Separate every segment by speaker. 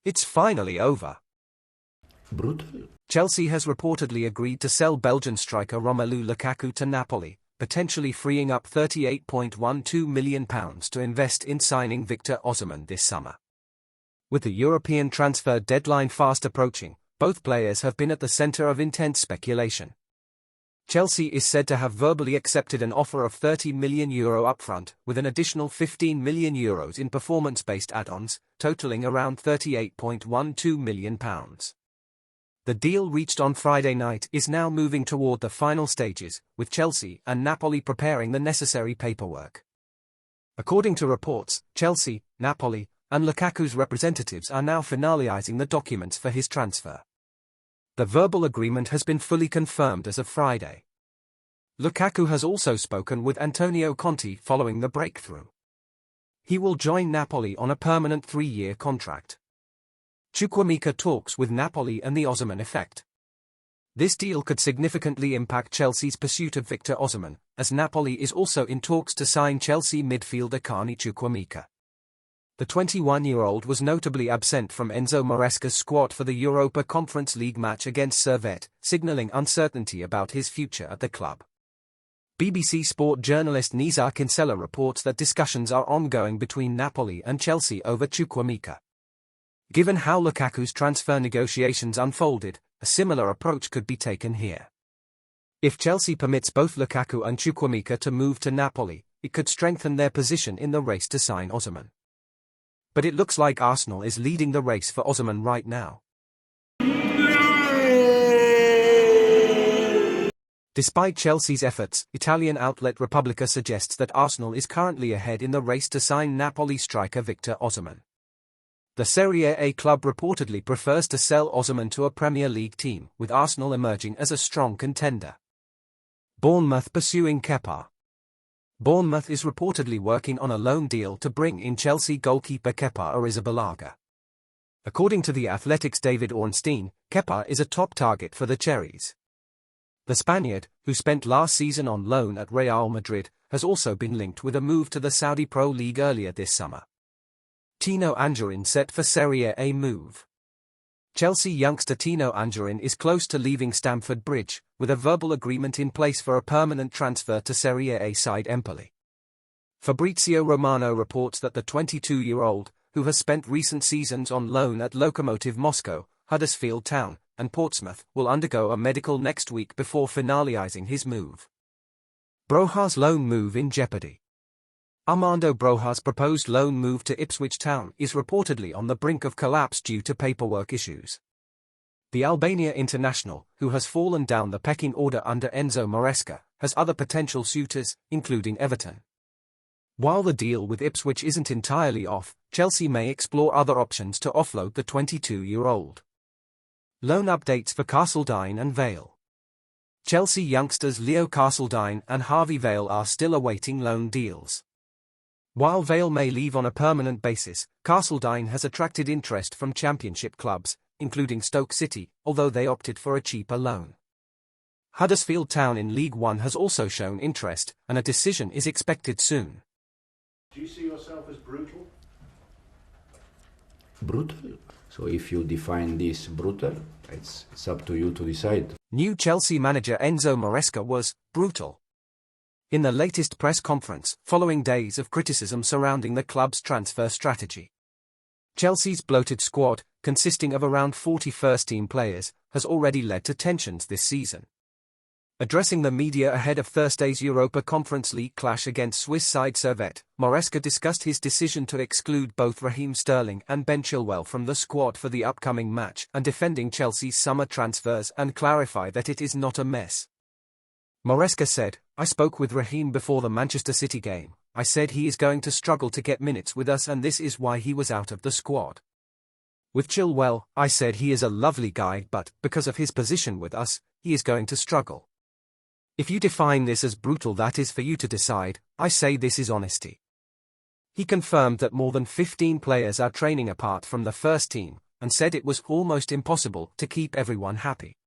Speaker 1: It's finally over.
Speaker 2: Brutal.
Speaker 1: Chelsea has reportedly agreed to sell Belgian striker Romelu Lukaku to Napoli, potentially freeing up £38.12 million to invest in signing Victor Osimhen this summer. With the European transfer deadline fast approaching, both players have been at the centre of intense speculation. Chelsea is said to have verbally accepted an offer of €30 million upfront, with an additional €15 million in performance-based add-ons, totalling around £38.12 million. The deal reached on Friday night is now moving toward the final stages, with Chelsea and Napoli preparing the necessary paperwork. According to reports, Chelsea, Napoli, and Lukaku's representatives are now finalising the documents for his transfer. The verbal agreement has been fully confirmed as of Friday. Lukaku has also spoken with Antonio Conte following the breakthrough. He will join Napoli on a permanent 3-year contract. Chukwuemeka talks with Napoli and the Osimhen effect. This deal could significantly impact Chelsea's pursuit of Victor Osimhen, as Napoli is also in talks to sign Chelsea midfielder Carney Chukwuemeka. The 21-year-old was notably absent from Enzo Maresca's squad for the Europa Conference League match against Servette, signalling uncertainty about his future at the club. BBC Sport journalist Nizar Kinsella reports that discussions are ongoing between Napoli and Chelsea over Chukwuemeka. Given how Lukaku's transfer negotiations unfolded, a similar approach could be taken here. If Chelsea permits both Lukaku and Chukwuemeka to move to Napoli, it could strengthen their position in the race to sign Osimhen. But it looks like Arsenal is leading the race for Osimhen right now. Despite Chelsea's efforts, Italian outlet Repubblica suggests that Arsenal is currently ahead in the race to sign Napoli striker Victor Osimhen. The Serie A club reportedly prefers to sell Osimhen to a Premier League team, with Arsenal emerging as a strong contender. Bournemouth pursuing Kepa. Bournemouth is reportedly working on a loan deal to bring in Chelsea goalkeeper Kepa Arrizabalaga. According to The Athletic's David Ornstein, Kepa is a top target for the Cherries. The Spaniard, who spent last season on loan at Real Madrid, has also been linked with a move to the Saudi Pro League earlier this summer. Tino Anjorin set for Serie A move. Chelsea youngster Tino Anjorin is close to leaving Stamford Bridge, with a verbal agreement in place for a permanent transfer to Serie A side Empoli. Fabrizio Romano reports that the 22-year-old, who has spent recent seasons on loan at Lokomotiv Moscow, Huddersfield Town, and Portsmouth, will undergo a medical next week before finalising his move. Broja's loan move in jeopardy. Armando Broja's proposed loan move to Ipswich Town is reportedly on the brink of collapse due to paperwork issues. The Albania international, who has fallen down the pecking order under Enzo Maresca, has other potential suitors, including Everton. While the deal with Ipswich isn't entirely off, Chelsea may explore other options to offload the 22-year-old. Loan updates for Castledine and Vale. Chelsea youngsters Leo Castledine and Harvey Vale are still awaiting loan deals. While Vale may leave on a permanent basis, Castledine has attracted interest from Championship clubs, including Stoke City, although they opted for a cheaper loan. Huddersfield Town in League One has also shown interest, and a decision is expected soon.
Speaker 3: Do you see yourself as brutal?
Speaker 2: Brutal? So if you define this brutal, it's up to you to decide.
Speaker 1: New Chelsea manager Enzo Maresca was brutal in the latest press conference, following days of criticism surrounding the club's transfer strategy. Chelsea's bloated squad, consisting of around 40 first-team players, has already led to tensions this season. Addressing the media ahead of Thursday's Europa Conference League clash against Swiss side Servette, Maresca discussed his decision to exclude both Raheem Sterling and Ben Chilwell from the squad for the upcoming match and defending Chelsea's summer transfers and clarified that it is not a mess. Maresca said, "I spoke with Raheem before the Manchester City game. I said he is going to struggle to get minutes with us and this is why he was out of the squad. With Chilwell, I said he is a lovely guy but, because of his position with us, he is going to struggle. If you define this as brutal, that is for you to decide. I say this is honesty." He confirmed that more than 15 players are training apart from the first team, and said it was almost impossible to keep everyone happy.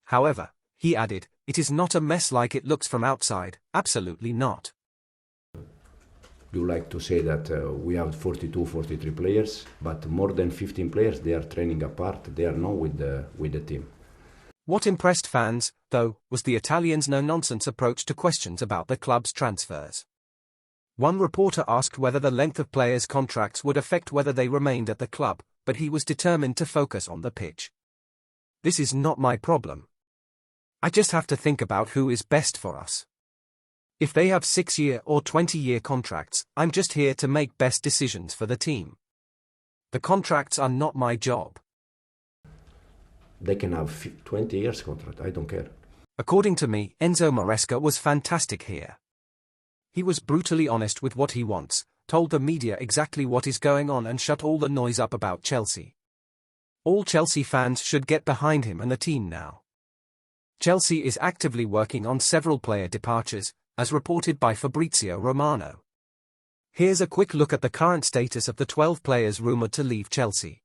Speaker 1: However, he added, "It is not a mess like it looks from outside, absolutely not."
Speaker 2: You like to say that we have 42, 43 players, but more than 15 players, they are training apart. They are not with the team.
Speaker 1: What impressed fans, though, was the Italians' no-nonsense approach to questions about the club's transfers. One reporter asked whether the length of players' contracts would affect whether they remained at the club, but he was determined to focus on the pitch. "This is not my problem. I just have to think about who is best for us. If they have 6-year or 20-year contracts, I'm just here to make best decisions for the team. The contracts are not my job."
Speaker 2: They can have 20 years contract, I don't care.
Speaker 1: According to me, Enzo Maresca was fantastic here. He was brutally honest with what he wants, told the media exactly what is going on and shut all the noise up about Chelsea. All Chelsea fans should get behind him and the team now. Chelsea is actively working on several player departures, as reported by Fabrizio Romano. Here's a quick look at the current status of the 12 players rumored to leave Chelsea.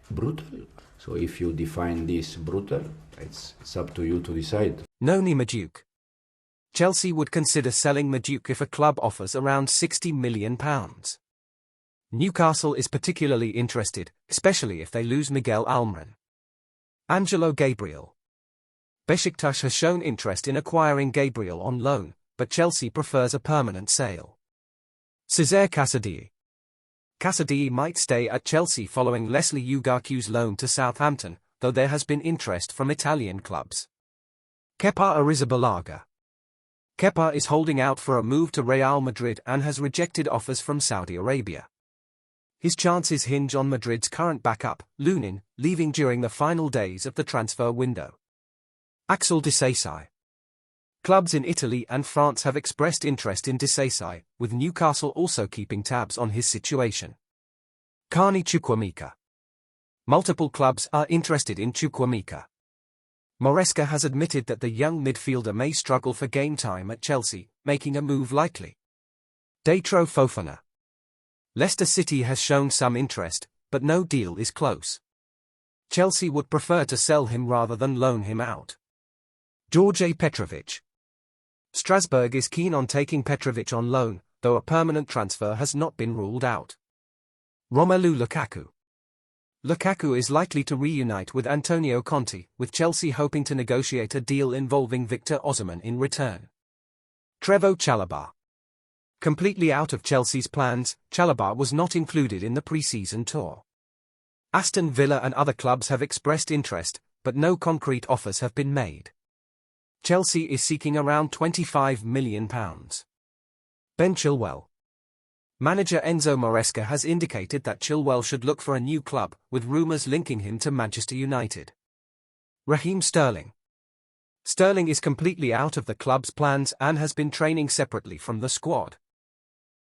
Speaker 2: Brutal. So if you define this brutal, it's up to you to decide.
Speaker 1: Noni Madueke. Chelsea would consider selling Madueke if a club offers around £60 million. Newcastle is particularly interested, especially if they lose Miguel Almiron. Angelo Gabriel. Besiktas has shown interest in acquiring Gabriel on loan, but Chelsea prefers a permanent sale. Cesare Casadei. Casadei might stay at Chelsea following Leslie Lukaku's loan to Southampton, though there has been interest from Italian clubs. Kepa Arrizabalaga. Kepa is holding out for a move to Real Madrid and has rejected offers from Saudi Arabia. His chances hinge on Madrid's current backup, Lunin, leaving during the final days of the transfer window. Axel Disasi. Clubs in Italy and France have expressed interest in Disasi, with Newcastle also keeping tabs on his situation. Carney Chukwuemeka. Multiple clubs are interested in Chukwuemeka. Maresca has admitted that the young midfielder may struggle for game time at Chelsea, making a move likely. Datro Fofana. Leicester City has shown some interest, but no deal is close. Chelsea would prefer to sell him rather than loan him out. George Petrovic. Strasbourg is keen on taking Petrovic on loan, though a permanent transfer has not been ruled out. Romelu Lukaku. Lukaku is likely to reunite with Antonio Conte, with Chelsea hoping to negotiate a deal involving Victor Osimhen in return. Trevoh Chalobah. Completely out of Chelsea's plans, Chalobah was not included in the pre-season tour. Aston Villa and other clubs have expressed interest, but no concrete offers have been made. Chelsea is seeking around £25 million. Ben Chilwell. Manager Enzo Maresca has indicated that Chilwell should look for a new club, with rumours linking him to Manchester United. Raheem Sterling. Sterling is completely out of the club's plans and has been training separately from the squad.